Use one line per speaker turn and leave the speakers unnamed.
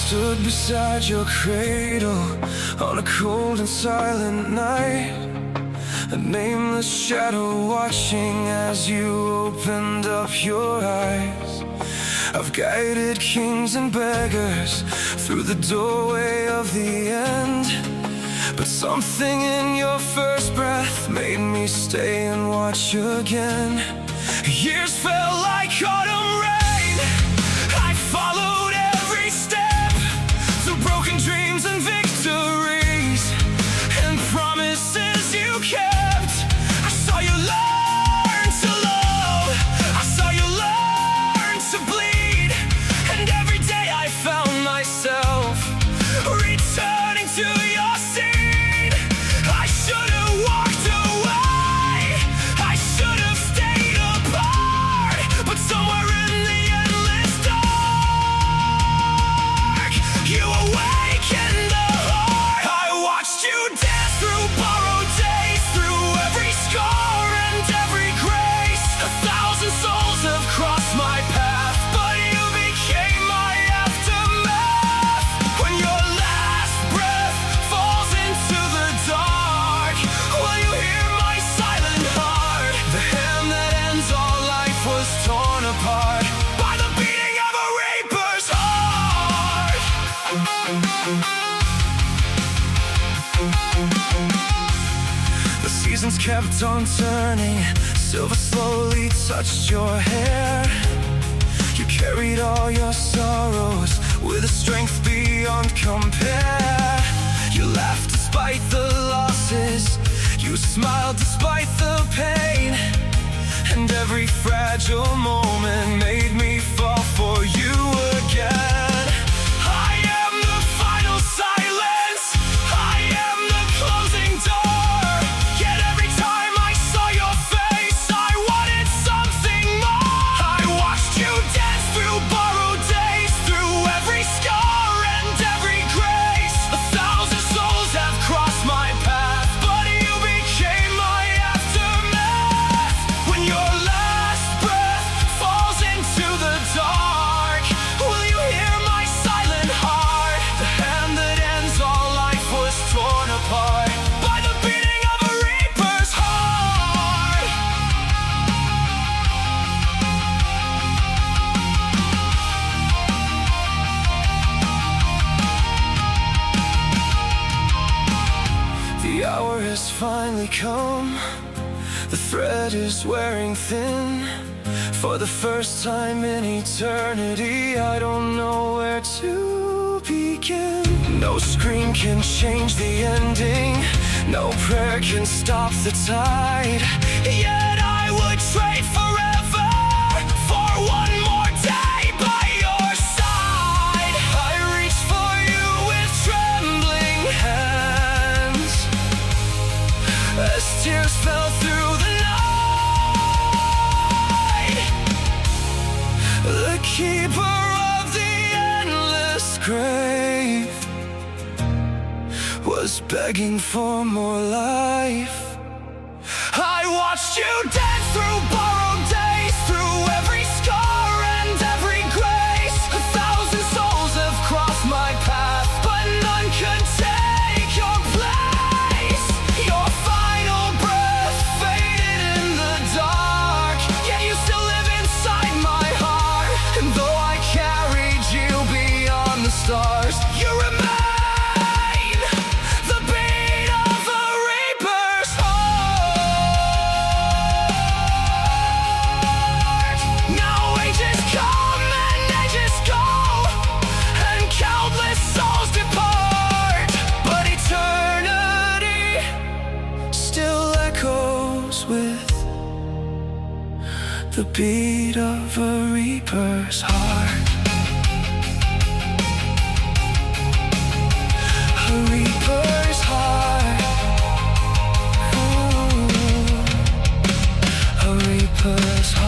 Stood beside your cradle on a cold and silent night, a nameless shadow watching as you opened up your eyes. I've guided kings and beggars through the doorway of the end, but something in your first breath made me stay and watch again. Years felt like autumn rain. I followed every step, broken dreams and victories, and promises you kept. I saw you learn to love, I saw you learn to bleed, and every day I found myself returning to your seed. I should have walked away, I should have stayed apart, but somewhere in the endless dark, you awakened the heart. I watched you dance through borrowed days, through every scar and every grace. 1,000 souls have crossed my path, but you became my aftermath. When your last breath falls into the dark, will you hear my silent heart? The hand that ends all life was torn apart by the beating of a reaper's heart. The seasons kept on turning, silver slowly touched your hair. You carried all your sorrows with a strength beyond compare. You laughed despite the losses, you smiled despite the pain, and every fragile moment made me fall for you again. I am the final silence, I am the closing door. Yet every time I saw your face, I wanted something more. I watched you dance through borrowed days, through every scar and every grace. 1,000 souls have crossed my path, but you became my aftermath. When your last breath falls into the dark, will you hear my silent heart? The hand that ends all life was torn apart by the beating of a reaper's heart. The hour has finally come, the thread is wearing thin. For the first time in eternity, I don't know where to begin. No scream can change the ending, no prayer can stop the tide. Yet I would trade forever for one more day by your side. I reached for you with trembling hands as tears fell through the night. The keeper of the endless grave was begging for more life. I watched you dance through borrowed days, through every scar and every grace. 1,000 souls have crossed my path, but none could take your place. Your final breath faded in the dark, yet you still live inside my heart. And though I carried you beyond the stars, you remain the beat of a reaper's heart. Now ages come and ages go, and countless souls depart, but eternity still echoes with the beat of a reaper's heart. A reaper's heart. Ooh. A reaper's heart.